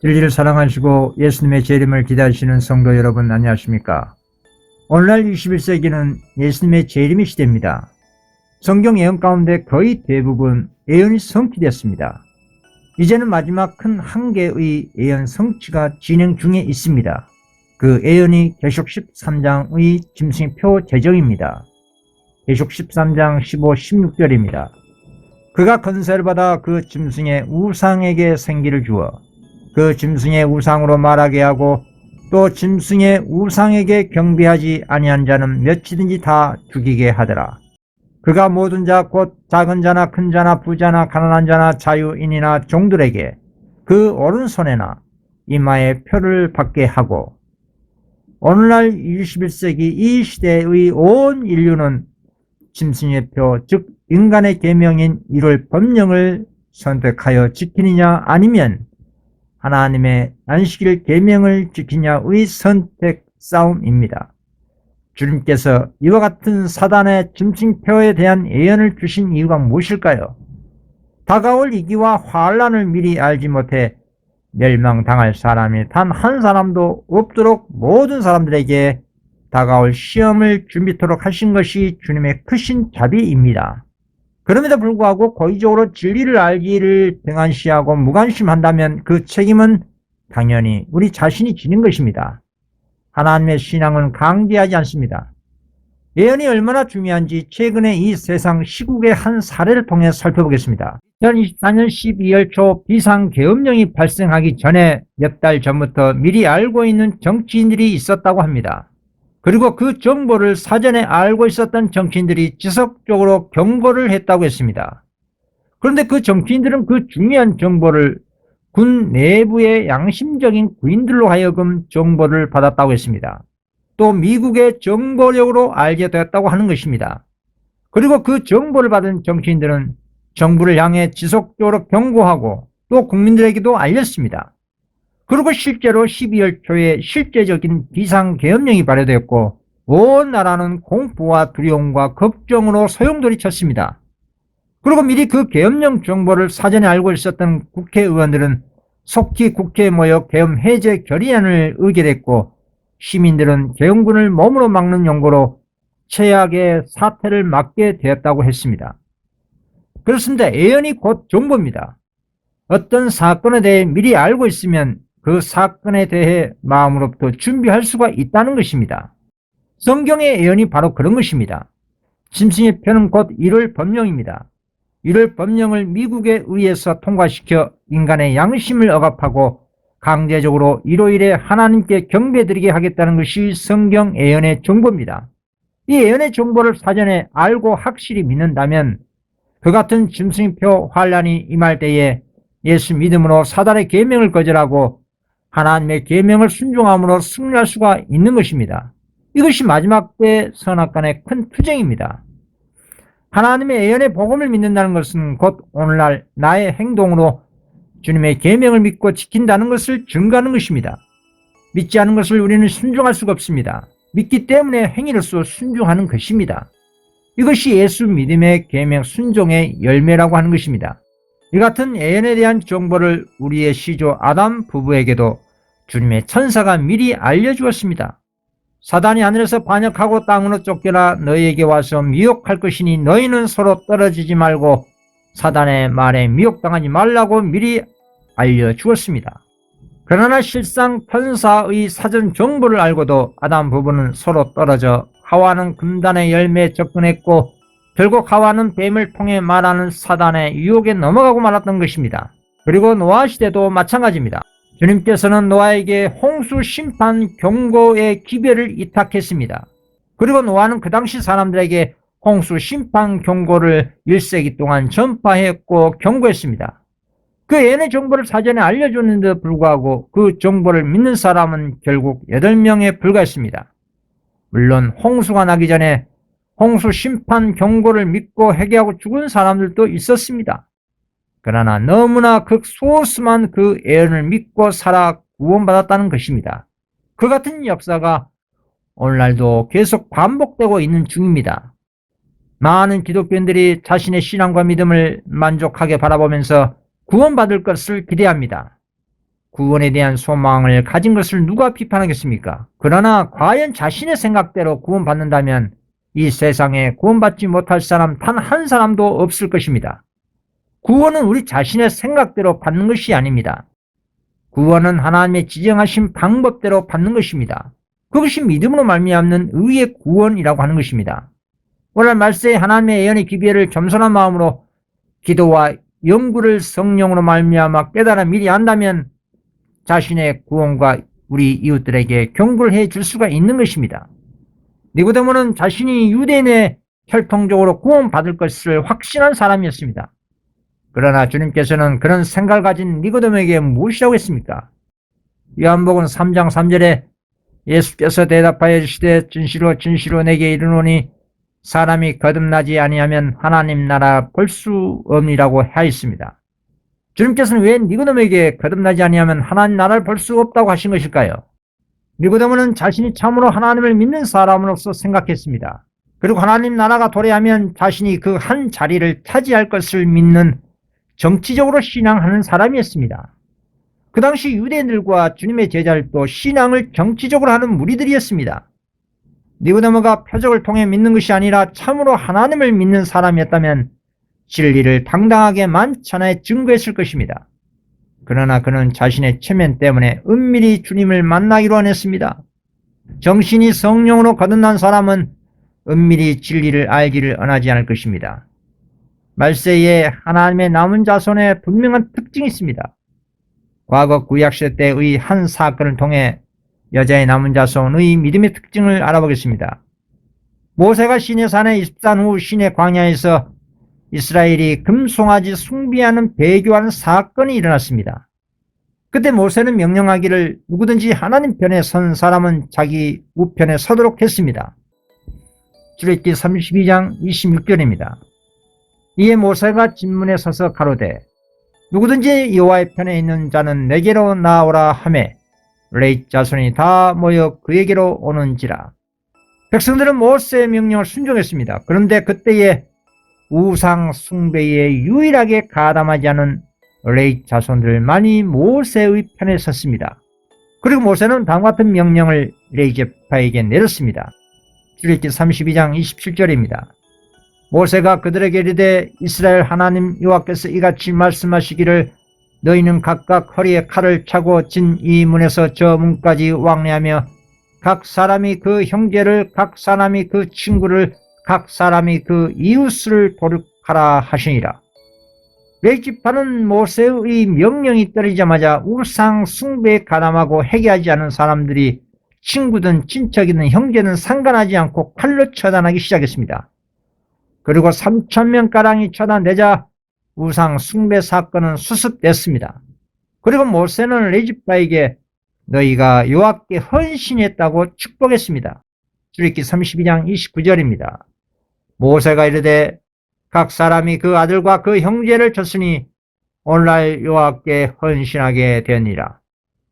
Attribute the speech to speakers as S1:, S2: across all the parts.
S1: 진리를 사랑하시고 예수님의 재림을 기다리시는 성도 여러분, 안녕하십니까? 오늘날 21세기는 예수님의 재림의 시대입니다. 성경 예언 가운데 거의 대부분 예언이 성취됐습니다. 이제는 마지막 큰 한계의 예언 성취가 진행 중에 있습니다. 그 예언이 계시록 13장의 짐승의 표 제정입니다. 계시록 13장 15, 16절입니다. 그가 권세를 받아 그 짐승의 우상에게 생기를 주어 그 짐승의 우상으로 말하게 하고 또 짐승의 우상에게 경배하지 아니한 자는 몇이든지 다 죽이게 하더라. 그가 모든 자 곧 작은 자나 큰 자나 부자나 가난한 자나 자유인이나 종들에게 그 오른손에나 이마에 표를 받게 하고, 오늘날 21세기 이 시대의 온 인류는 짐승의 표, 즉 인간의 계명인 1월 법령을 선택하여 지키느냐 아니면 하나님의 안식일 계명을 지키냐의 선택 싸움입니다. 주님께서 이와 같은 사단의 짐승표에 대한 예언을 주신 이유가 무엇일까요? 다가올 위기와 환난을 미리 알지 못해 멸망당할 사람이 단 한 사람도 없도록 모든 사람들에게 다가올 시험을 준비토록 하신 것이 주님의 크신 자비입니다. 그럼에도 불구하고 고의적으로 진리를 알기를 등한시하고 무관심한다면 그 책임은 당연히 우리 자신이 지는 것입니다. 하나님의 신앙은 강제하지 않습니다. 예언이 얼마나 중요한지 최근에 이 세상 시국의 한 사례를 통해 살펴보겠습니다. 2024년 12월 초 비상계엄령이 발생하기 전에 몇 달 전부터 미리 알고 있는 정치인들이 있었다고 합니다. 그리고 그 정보를 사전에 알고 있었던 정치인들이 지속적으로 경고를 했다고 했습니다. 그런데 그 정치인들은 그 중요한 정보를 군 내부의 양심적인 구인들로 하여금 정보를 받았다고 했습니다. 또 미국의 정보력으로 알게 되었다고 하는 것입니다. 그리고 그 정보를 받은 정치인들은 정부를 향해 지속적으로 경고하고 또 국민들에게도 알렸습니다. 그리고 실제로 12월 초에 실제적인 비상계엄령이 발효되었고 온 나라는 공포와 두려움과 걱정으로 소용돌이쳤습니다. 그리고 미리 그 계엄령 정보를 사전에 알고 있었던 국회의원들은 속히 국회에 모여 계엄 해제 결의안을 의결했고, 시민들은 계엄군을 몸으로 막는 용도로 최악의 사태를 맞게 되었다고 했습니다. 그렇습니다. 예언이 곧 정보입니다. 어떤 사건에 대해 미리 알고 있으면 그 사건에 대해 마음으로부터 준비할 수가 있다는 것입니다. 성경의 예언이 바로 그런 것입니다. 짐승의 표는 곧 1월 법령입니다. 1월 법령을 미국에 의해서 통과시켜 인간의 양심을 억압하고 강제적으로 일요일에 하나님께 경배드리게 하겠다는 것이 성경 예언의 정보입니다. 이 예언의 정보를 사전에 알고 확실히 믿는다면 그 같은 짐승의 표 환란이 임할 때에 예수 믿음으로 사단의 계명을 거절하고 하나님의 계명을 순종함으로 승리할 수가 있는 것입니다. 이것이 마지막 때 선악간의 큰 투쟁입니다. 하나님의 예언의 복음을 믿는다는 것은 곧 오늘날 나의 행동으로 주님의 계명을 믿고 지킨다는 것을 증거하는 것입니다. 믿지 않은 것을 우리는 순종할 수가 없습니다. 믿기 때문에 행위로서 순종하는 것입니다. 이것이 예수 믿음의 계명 순종의 열매라고 하는 것입니다. 이 같은 예언에 대한 정보를 우리의 시조 아담 부부에게도 주님의 천사가 미리 알려주었습니다. 사단이 하늘에서 반역하고 땅으로 쫓겨나 너희에게 와서 미혹할 것이니 너희는 서로 떨어지지 말고 사단의 말에 미혹당하지 말라고 미리 알려주었습니다. 그러나 실상 천사의 사전 정보를 알고도 아담 부부는 서로 떨어져 하와는 금단의 열매에 접근했고 결국 하와는 뱀을 통해 말하는 사단의 유혹에 넘어가고 말았던 것입니다. 그리고 노아 시대도 마찬가지입니다. 주님께서는 노아에게 홍수 심판 경고의 기별을 이탁했습니다. 그리고 노아는 그 당시 사람들에게 홍수 심판 경고를 1세기 동안 전파했고 경고했습니다. 그 예언의 정보를 사전에 알려줬는데도 불구하고 그 정보를 믿는 사람은 결국 8명에 불과했습니다. 물론 홍수가 나기 전에 홍수 심판 경고를 믿고 회개하고 죽은 사람들도 있었습니다. 그러나 너무나 극소수만 그 예언을 믿고 살아 구원받았다는 것입니다. 그 같은 역사가 오늘날도 계속 반복되고 있는 중입니다. 많은 기독교인들이 자신의 신앙과 믿음을 만족하게 바라보면서 구원받을 것을 기대합니다. 구원에 대한 소망을 가진 것을 누가 비판하겠습니까? 그러나 과연 자신의 생각대로 구원받는다면 이 세상에 구원받지 못할 사람 단 한 사람도 없을 것입니다. 구원은 우리 자신의 생각대로 받는 것이 아닙니다. 구원은 하나님의 지정하신 방법대로 받는 것입니다. 그것이 믿음으로 말미암는 의의 구원이라고 하는 것입니다. 오늘 말세에 하나님의 예언의 기별을 겸손한 마음으로 기도와 연구를 성령으로 말미암아 깨달아 미리 안다면 자신의 구원과 우리 이웃들에게 경고를 해줄 수가 있는 것입니다. 니고데모는 자신이 유대인의 혈통적으로 구원받을 것을 확신한 사람이었습니다. 그러나 주님께서는 그런 생각을 가진 니고데모에게 무엇이라고 했습니까? 요한복음 3장 3절에 예수께서 대답하여 이르시되 진실로 진실로 내게 이르노니 사람이 거듭나지 아니하면 하나님 나라 볼 수 없니라고 하였습니다. 주님께서는 왜 니고데모에게 거듭나지 아니하면 하나님 나라를 볼 수 없다고 하신 것일까요? 니고데모는 자신이 참으로 하나님을 믿는 사람으로서 생각했습니다. 그리고 하나님 나라가 도래하면 자신이 그 한 자리를 차지할 것을 믿는 정치적으로 신앙하는 사람이었습니다. 그 당시 유대인들과 주님의 제자들도 신앙을 정치적으로 하는 무리들이었습니다. 니고데모가 표적을 통해 믿는 것이 아니라 참으로 하나님을 믿는 사람이었다면 진리를 당당하게 만천하에 증거했을 것입니다. 그러나 그는 자신의 체면 때문에 은밀히 주님을 만나기로 원했습니다. 정신이 성령으로 거듭난 사람은 은밀히 진리를 알기를 원하지 않을 것입니다. 말세에 하나님의 남은 자손의 분명한 특징이 있습니다. 과거 구약시대 때의 한 사건을 통해 여자의 남은 자손의 믿음의 특징을 알아보겠습니다. 모세가 시내산에 입산 후 시내 광야에서 이스라엘이 금송아지 숭배하는 배교하는 사건이 일어났습니다. 그때 모세는 명령하기를 누구든지 하나님 편에 선 사람은 자기 우편에 서도록 했습니다. 출애굽기 32장 26절입니다. 이에 모세가 진문에 서서 가로되 누구든지 여호와의 편에 있는 자는 내게로 나오라 하매 레위 자손이 다 모여 그에게로 오는지라. 백성들은 모세의 명령을 순종했습니다. 그런데 그때에 우상 숭배에 유일하게 가담하지 않은 레위 자손들만이 모세의 편에 섰습니다. 그리고 모세는 다음과 같은 명령을 레위 지파에게 내렸습니다. 출애굽기 32장 27절입니다. 모세가 그들에게 이르되 이스라엘 하나님 여호와께서 이같이 말씀하시기를 너희는 각각 허리에 칼을 차고 진 이 문에서 저 문까지 왕래하며 각 사람이 그 형제를 각 사람이 그 친구를 각 사람이 그 이웃을 도륙하라 하시니라. 레위 지파는 모세의 명령이 떨어지자마자 우상 숭배에 가담하고 회개하지 않은 사람들이 친구든 친척이든 형제는 상관하지 않고 칼로 처단하기 시작했습니다. 그리고 3,000명가량이 처단되자 우상 숭배 사건은 수습됐습니다. 그리고 모세는 레위 지파에게 너희가 여호와께 헌신했다고 축복했습니다. 출애굽기 32장 29절입니다. 모세가 이르되 각 사람이 그 아들과 그 형제를 쳤으니 오늘날 여호와께 헌신하게 되었니라.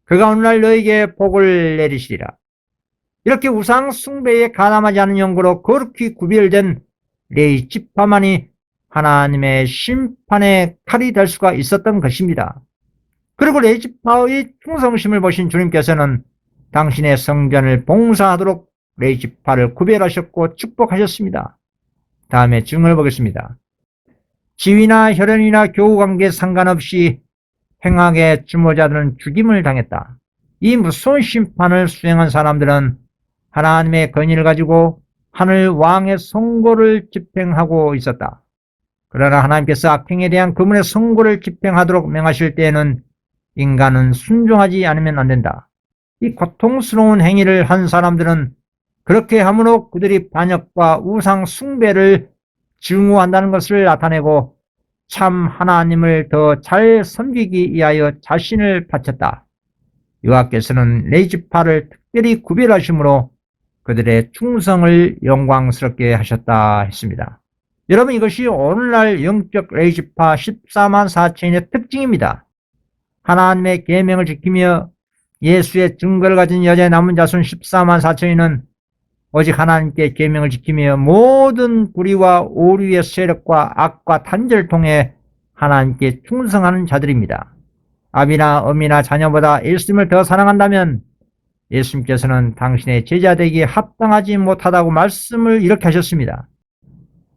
S1: 그가 오늘날 너희에게 복을 내리시리라. 이렇게 우상 숭배에 가담하지 않은 영구로 거룩히 구별된 레위 지파만이 하나님의 심판의 칼이 될 수가 있었던 것입니다. 그리고 레위 지파의 충성심을 보신 주님께서는 당신의 성전을 봉사하도록 레위 지파를 구별하셨고 축복하셨습니다. 다음에 증언을 보겠습니다. 지위나 혈연이나 교우관계 상관없이 행악의 주모자들은 죽임을 당했다. 이 무서운 심판을 수행한 사람들은 하나님의 권위를 가지고 하늘 왕의 선고를 집행하고 있었다. 그러나 하나님께서 악행에 대한 그분의 선고를 집행하도록 명하실 때에는 인간은 순종하지 않으면 안 된다. 이 고통스러운 행위를 한 사람들은 그렇게 함으로 그들이 반역과 우상 숭배를 증오한다는 것을 나타내고 참 하나님을 더 잘 섬기기 위하여 자신을 바쳤다. 여호와께서는 레위 지파를 특별히 구별하심으로 그들의 충성을 영광스럽게 하셨다 했습니다. 여러분, 이것이 오늘날 영적 레위 지파 14만 4천인의 특징입니다. 하나님의 계명을 지키며 예수의 증거를 가진 여자의 남은 자손 14만 4천인은 오직 하나님께 계명을 지키며 모든 불의와 오류의 세력과 악과 단절을 통해 하나님께 충성하는 자들입니다. 아비나 어미나 자녀보다 예수님을 더 사랑한다면 예수님께서는 당신의 제자 되기에 합당하지 못하다고 말씀을 이렇게 하셨습니다.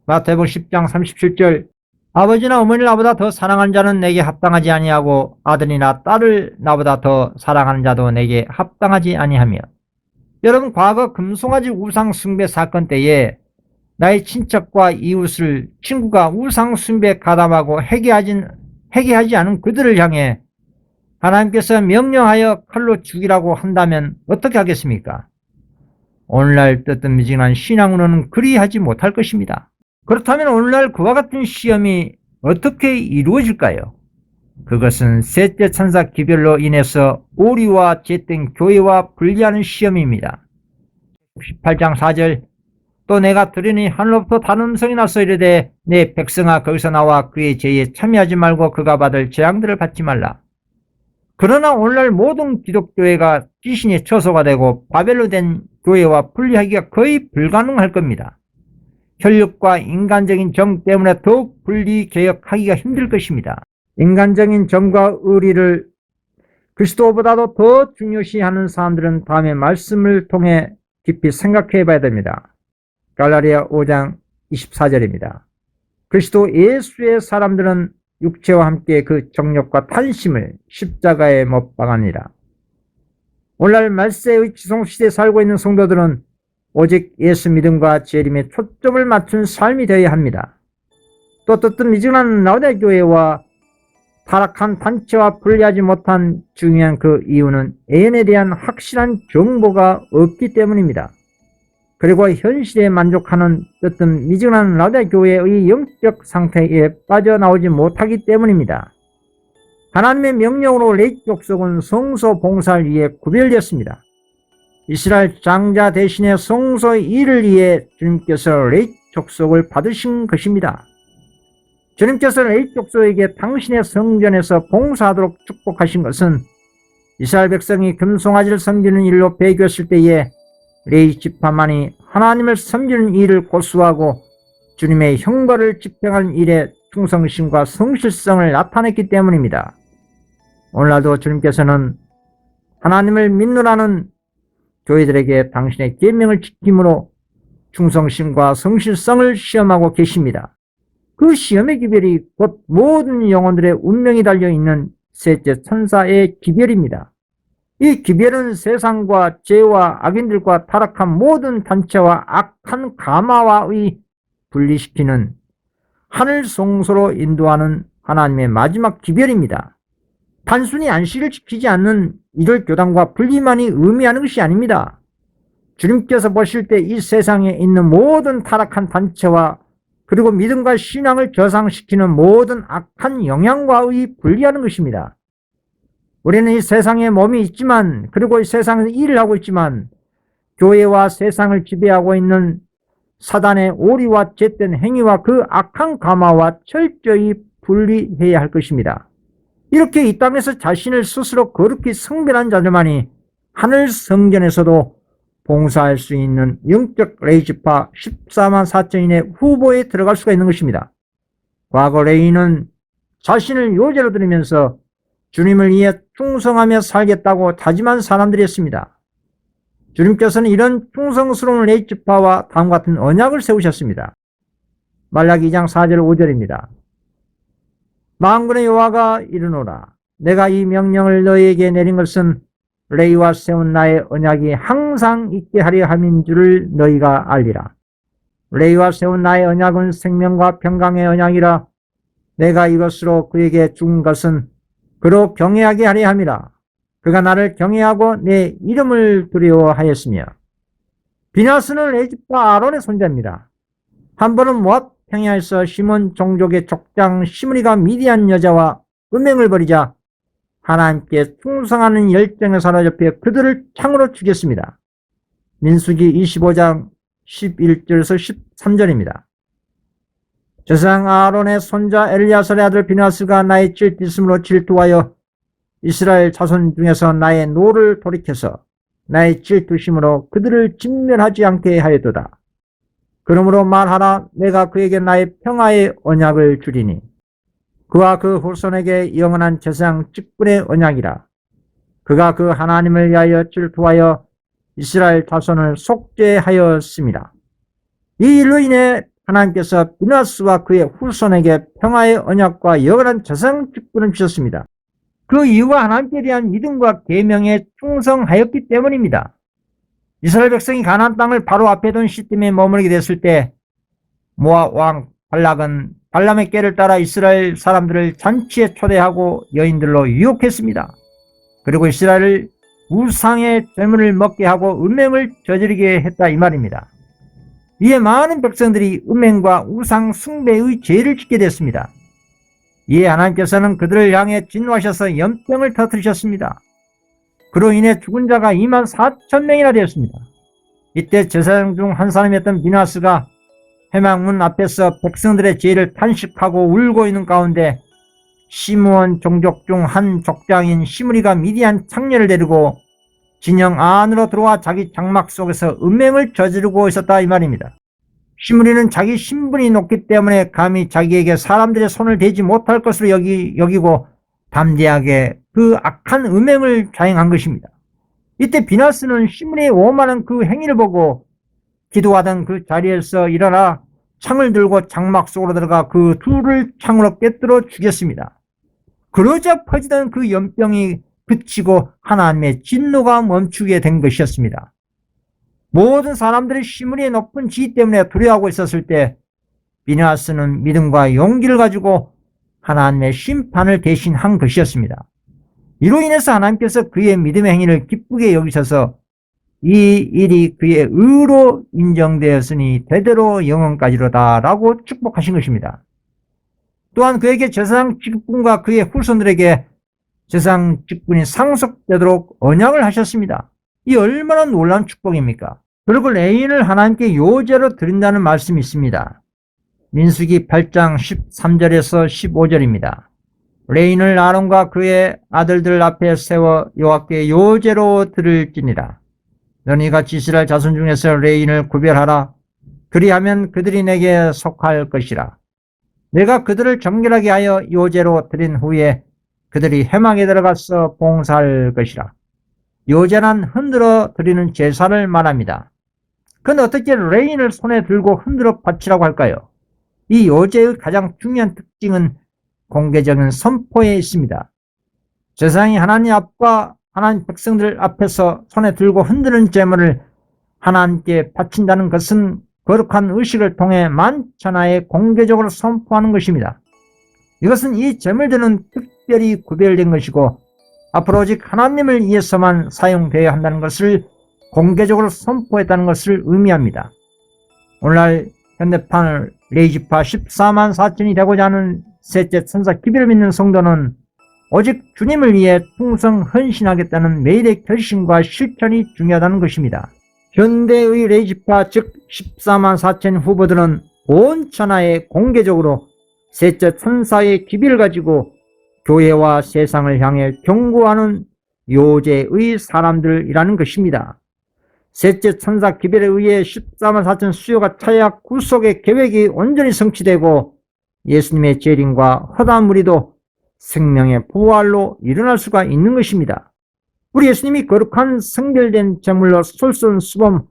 S1: 마태복음 10장 37절 아버지나 어머니를 나보다 더 사랑하는 자는 내게 합당하지 아니하고 아들이나 딸을 나보다 더 사랑하는 자도 내게 합당하지 아니하며. 여러분, 과거 금송아지 우상 숭배 사건 때에 나의 친척과 이웃을 친구가 우상 숭배에 가담하고 회개하지 않은 그들을 향해 하나님께서 명령하여 칼로 죽이라고 한다면 어떻게 하겠습니까? 오늘날 뜨뜻미지근한 신앙으로는 그리하지 못할 것입니다. 그렇다면 오늘날 그와 같은 시험이 어떻게 이루어질까요? 그것은 셋째 천사 기별로 인해서 오리와 잿된 교회와 분리하는 시험입니다. 18장 4절 또 내가 들으니 하늘로부터 다른 음성이 나서 이르되 내 백성아 거기서 나와 그의 죄에 참여하지 말고 그가 받을 재앙들을 받지 말라. 그러나 오늘날 모든 기독교회가 귀신의 처소가 되고 바벨로 된 교회와 분리하기가 거의 불가능할 겁니다. 혈육과 인간적인 정 때문에 더욱 분리개혁하기가 힘들 것입니다. 인간적인 정과 의리를 그리스도보다도 더 중요시하는 사람들은 다음의 말씀을 통해 깊이 생각해 봐야 됩니다. 갈라디아 5장 24절입니다. 그리스도 예수의 사람들은 육체와 함께 그 정욕과 탐심을 십자가에 못 박으니라. 오늘날 말세의 지성시대에 살고 있는 성도들은 오직 예수 믿음과 재림에 초점을 맞춘 삶이 되어야 합니다. 또 뜨뜻미지근한 라오디게아 교회와 타락한 단체와 분리하지 못한 중요한 그 이유는 애연에 대한 확실한 정보가 없기 때문입니다. 그리고 현실에 만족하는 뜨뜻미지근한 라오디게아 교회의 영적 상태에 빠져나오지 못하기 때문입니다. 하나님의 명령으로 레위 족속은 성소 봉사를 위해 구별되었습니다. 이스라엘 장자 대신에 성소의 일을 위해 주님께서 레위 족속을 받으신 것입니다. 주님께서 레위 족속에게 당신의 성전에서 봉사하도록 축복하신 것은 이스라엘 백성이 금송아지를 섬기는 일로 배교했을 때에 레위 지파만이 하나님을 섬기는 일을 고수하고 주님의 형벌을 집행하는 일에 충성심과 성실성을 나타냈기 때문입니다. 오늘날도 주님께서는 하나님을 믿노라는 교회들에게 당신의 계명을 지킴으로 충성심과 성실성을 시험하고 계십니다. 그 시험의 기별이 곧 모든 영혼들의 운명이 달려있는 셋째 천사의 기별입니다. 이 기별은 세상과 죄와 악인들과 타락한 모든 단체와 악한 가마와의 분리시키는 하늘 성소로 인도하는 하나님의 마지막 기별입니다. 단순히 안식을 지키지 않는 이들 교단과 분리만이 의미하는 것이 아닙니다. 주님께서 보실 때 이 세상에 있는 모든 타락한 단체와 그리고 믿음과 신앙을 저상시키는 모든 악한 영향과의 분리하는 것입니다. 우리는 이 세상에 몸이 있지만 그리고 이 세상에서 일을 하고 있지만 교회와 세상을 지배하고 있는 사단의 오리와 잿된 행위와 그 악한 가마와 철저히 분리해야 할 것입니다. 이렇게 이 땅에서 자신을 스스로 거룩히 성별한 자들만이 하늘 성전에서도 봉사할 수 있는 영적 레위지파 14만 4천인의 후보에 들어갈 수가 있는 것입니다. 과거 레위는 자신을 요제로 드리면서 주님을 위해 충성하며 살겠다고 다짐한 사람들이었습니다. 주님께서는 이런 충성스러운 레위지파와 다음과 같은 언약을 세우셨습니다. 말라기 2장 4절 5절입니다. 만군의 여호와가 이르노라 내가 이 명령을 너희에게 내린 것은 레위와 세운 나의 언약이 항상 있게 하려 함인 줄을 너희가 알리라. 레위와 세운 나의 언약은 생명과 평강의 언약이라 내가 이것으로 그에게 준 것은 그로 경외하게 하려 함이라. 그가 나를 경외하고 내 이름을 두려워하였으며. 비나스는 레위지파 아론의 손자입니다. 한 번은 모압 평야에서 시몬 종족의 족장 시므리가 미디안 여자와 음행을 벌이자 하나님께 충성하는 열정에 사로잡혀 그들을 창으로 죽였습니다. 민수기 25장 11절에서 13절입니다. 조상 아론의 손자 엘리야살의 아들 비나스가 나의 질투심으로 질투하여 이스라엘 자손 중에서 나의 노를 돌이켜서 나의 질투심으로 그들을 진멸하지 않게 하였도다. 그러므로 말하라 내가 그에게 나의 평화의 언약을 주리니 그와 그 후손에게 영원한 제사장 직분의 언약이라. 그가 그 하나님을 위하여 질투하여 이스라엘 자손을 속죄하였습니다. 이 일로 인해 하나님께서 비나스와 그의 후손에게 평화의 언약과 영원한 제사장 직분을 주셨습니다. 그 이유가 하나님께 대한 믿음과 계명에 충성하였기 때문입니다. 이스라엘 백성이 가나안 땅을 바로 앞에 둔 시딤에 머무르게 됐을 때 모압 왕 발락은 발람의 꾀를 따라 이스라엘 사람들을 잔치에 초대하고 여인들로 유혹했습니다. 그리고 이스라엘을 우상의 제물을 먹게 하고 음행을 저지르게 했다 이 말입니다. 이에 많은 백성들이 음행과 우상 숭배의 죄를 짓게 됐습니다. 이에 하나님께서는 그들을 향해 진노하셔서 연병을 터뜨리셨습니다. 그로 인해 죽은 자가 24,000명이나 되었습니다. 이때 제사장 중 한 사람이었던 비나스가 회막문 앞에서 백성들의 죄를 탄식하고 울고 있는 가운데 시므온 종족 중 한 족장인 시므리가 미디안 창녀를 데리고 진영 안으로 들어와 자기 장막 속에서 음행을 저지르고 있었다 이 말입니다. 시므리는 자기 신분이 높기 때문에 감히 자기에게 사람들의 손을 대지 못할 것으로 여기고 담대하게 그 악한 음행을 자행한 것입니다. 이때 비나스는 시므리의 오만한 그 행위를 보고 기도하던 그 자리에서 일어나 창을 들고 장막 속으로 들어가 그 둘을 창으로 꿰뚫어 죽였습니다. 그러자 퍼지던 그 연병이 그치고 하나님의 진노가 멈추게 된 것이었습니다. 모든 사람들이 시므리의 높은 지위 때문에 두려워하고 있었을 때 비나스는 믿음과 용기를 가지고 하나님의 심판을 대신한 것이었습니다. 이로 인해서 하나님께서 그의 믿음의 행위를 기쁘게 여기셔서 이 일이 그의 의로 인정되었으니 대대로 영원까지로다 라고 축복하신 것입니다. 또한 그에게 제사장 직분과 그의 후손들에게 제사장 직분이 상속되도록 언약을 하셨습니다. 이 얼마나 놀라운 축복입니까? 그리고 레인을 하나님께 요제로 드린다는 말씀이 있습니다. 민수기 8장 13절에서 15절입니다. 레인을 아론과 그의 아들들 앞에 세워 여호와께 요제로 드릴지니라. 너는 이같이 이스라엘 자손 중에서 레인을 구별하라. 그리하면 그들이 내게 속할 것이라. 내가 그들을 정결하게 하여 요제로 드린 후에 그들이 회막에 들어가서 봉사할 것이라. 요제는 흔들어 드리는 제사를 말합니다. 그런데 어떻게 레인을 손에 들고 흔들어 바치라고 할까요? 이 요제의 가장 중요한 특징은 공개적인 선포에 있습니다. 제사장이 하나님 앞과 하나님 백성들 앞에서 손에 들고 흔드는 제물을 하나님께 바친다는 것은 거룩한 의식을 통해 만천하에 공개적으로 선포하는 것입니다. 이것은 이 제물들은 특별히 구별된 것이고 앞으로 오직 하나님을 위해서만 사용되어야 한다는 것을 공개적으로 선포했다는 것을 의미합니다. 오늘날 현대판 레이지파 14만 4천이 되고자 하는 셋째 천사 기별을 믿는 성도는 오직 주님을 위해 충성 헌신하겠다는 매일의 결심과 실천이 중요하다는 것입니다. 현대의 레이지파 즉 14만 4천 후보들은 온 천하에 공개적으로 셋째 천사의 기별을 가지고 교회와 세상을 향해 경고하는 요제의 사람들이라는 것입니다. 셋째 천사 기별에 의해 14만 4천 수요가 차야 구속의 계획이 온전히 성취되고 예수님의 재림과 허다한 무리도 생명의 부활로 일어날 수가 있는 것입니다. 우리 예수님이 거룩한 성결된 제물로 솔선수범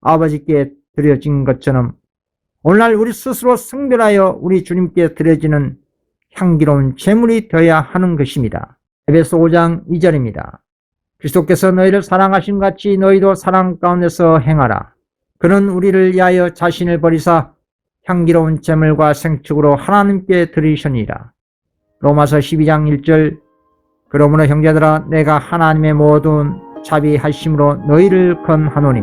S1: 아버지께 드려진 것처럼 오늘날 우리 스스로 성별하여 우리 주님께 드려지는 향기로운 제물이 되어야 하는 것입니다. 에베소 5장 2절입니다. 그리스도께서 너희를 사랑하신 같이 너희도 사랑 가운데서 행하라. 그는 우리를 위하여 자신을 버리사 향기로운 제물과 생축으로 하나님께 드리시니라. 로마서 12장 1절 그러므로 형제들아 내가 하나님의 모든 자비하심으로 너희를 건하노니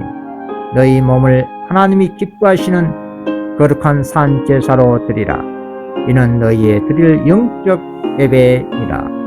S1: 너희 몸을 하나님이 기뻐하시는 거룩한 산 제사로 드리라. 이는 너희의 드릴 영적 예배니라.